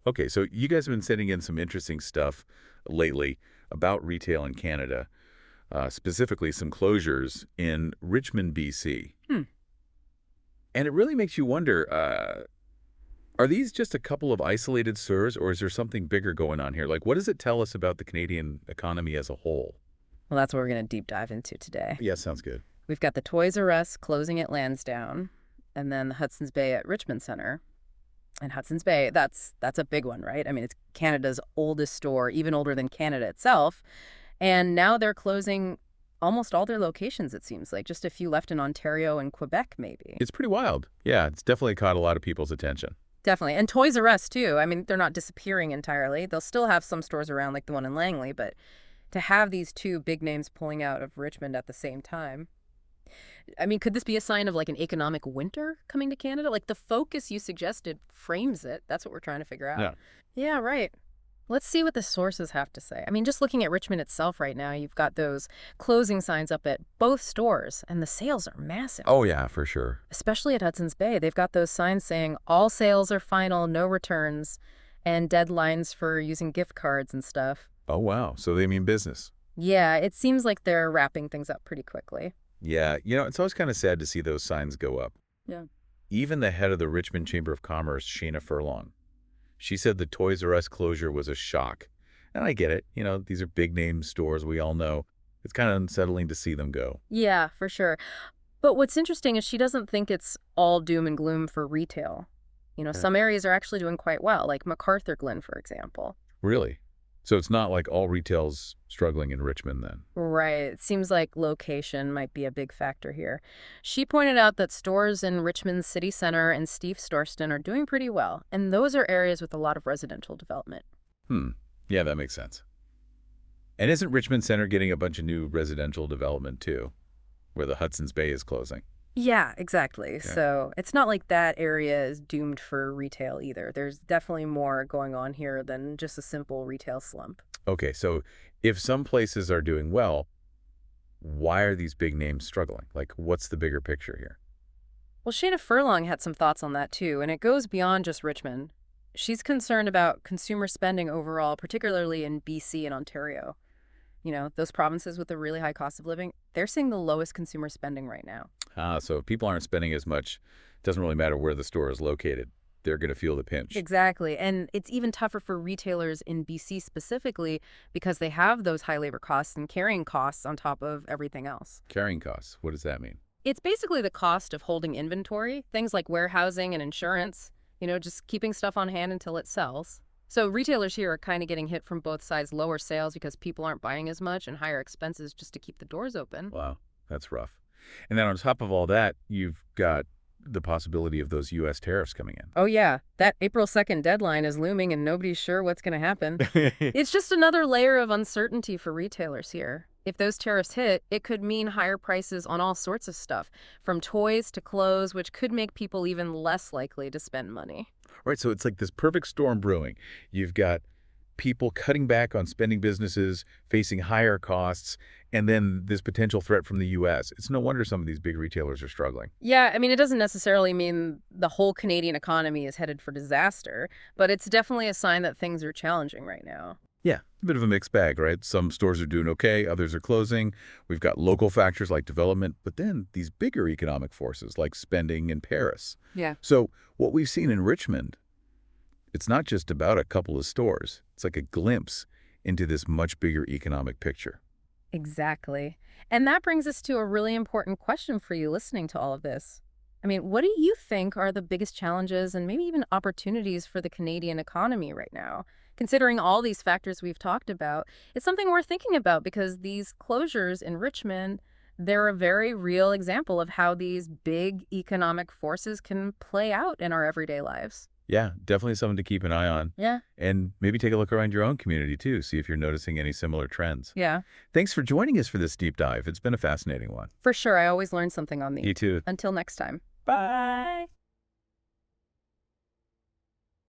Okay, so you guys have been sending in some interesting stuff lately about retail in Canada, specifically some closures in Richmond, BC. And it really makes you wonder, are these just a couple of isolated stores, or is there something bigger going on here? Like, what does it tell us about the Canadian economy as a whole? Well, that's what we're going to deep dive into today. Yeah, sounds good. We've got the Toys R Us closing at Lansdowne, and then the Hudson's Bay at Richmond Centre. And Hudson's Bay, that's a big one, right? I mean, it's Canada's oldest store, even older than Canada itself. And now they're closing almost all their locations, it seems like. Just a few left in Ontario and Quebec, maybe. It's pretty wild. Yeah, it's definitely caught a lot of people's attention. Definitely. And Toys R Us, too. I mean, they're not disappearing entirely. They'll still have some stores around, like the one in Langley, but to have these two big names pulling out of Richmond at the same time, I mean, could this be a sign of like an economic winter coming to Canada? Like the focus you suggested frames it. That's what we're trying to figure out. Yeah, right. Let's see what the sources have to say. I mean, just looking at Richmond itself right now, you've got those closing signs up at both stores, and the sales are massive. Oh, yeah, for sure. Especially at Hudson's Bay. They've got those signs saying all sales are final, no returns, and deadlines for using gift cards and stuff. Oh, wow. So they mean business. Yeah, it seems like they're wrapping things up pretty quickly. Yeah, it's always kind of sad to see those signs go up. Yeah. Even the head of the Richmond Chamber of Commerce, Shayna Furlong, she said the Toys R Us closure was a shock. And I get it. These are big-name stores we all know. It's kind of unsettling to see them go. Yeah, for sure. But what's interesting is she doesn't think it's all doom and gloom for retail. Some areas are actually doing quite well, like MacArthur Glen, for example. Really? So it's not like all retail's struggling in Richmond then? Right. It seems like location might be a big factor here. She pointed out that stores in Richmond's city center and Steve Storston are doing pretty well, and those are areas with a lot of residential development. Yeah, that makes sense. And isn't Richmond Center getting a bunch of new residential development too, where the Hudson's Bay is closing? Yeah, exactly. Yeah. So it's not like that area is doomed for retail either. There's definitely more going on here than just a simple retail slump. Okay, so if some places are doing well, why are these big names struggling? Like, what's the bigger picture here? Well, Shayna Furlong had some thoughts on that too, and it goes beyond just Richmond. She's concerned about consumer spending overall, particularly in BC and Ontario. Those provinces with a really high cost of living, they're seeing the lowest consumer spending right now. So if people aren't spending as much, it doesn't really matter where the store is located. They're going to feel the pinch. Exactly. And it's even tougher for retailers in BC specifically because they have those high labor costs and carrying costs on top of everything else. Carrying costs? What does that mean? It's basically the cost of holding inventory, things like warehousing and insurance, just keeping stuff on hand until it sells. So retailers here are kind of getting hit from both sides, lower sales because people aren't buying as much and higher expenses just to keep the doors open. Wow, that's rough. And then on top of all that, you've got the possibility of those U.S. tariffs coming in. Oh, yeah. That April 2nd deadline is looming and nobody's sure what's going to happen. It's just another layer of uncertainty for retailers here. If those tariffs hit, it could mean higher prices on all sorts of stuff, from toys to clothes, which could make people even less likely to spend money. Right, so it's like this perfect storm brewing. You've got people cutting back on spending businesses, facing higher costs, and then this potential threat from the U.S. It's no wonder some of these big retailers are struggling. Yeah, I mean, it doesn't necessarily mean the whole Canadian economy is headed for disaster, but it's definitely a sign that things are challenging right now. Yeah, a bit of a mixed bag, right? Some stores are doing okay, others are closing. We've got local factors like development, but then these bigger economic forces like spending in Paris. Yeah. So what we've seen in Richmond, it's not just about a couple of stores. It's like a glimpse into this much bigger economic picture. Exactly. And that brings us to a really important question for you listening to all of this. I mean, what do you think are the biggest challenges and maybe even opportunities for the Canadian economy right now? Considering all these factors we've talked about, it's something we're thinking about because these closures in Richmond, they're a very real example of how these big economic forces can play out in our everyday lives. Yeah, definitely something to keep an eye on. Yeah. And maybe take a look around your own community too, see if you're noticing any similar trends. Yeah. Thanks for joining us for this deep dive. It's been a fascinating one. For sure. I always learn something on these. You too. Until next time. Bye.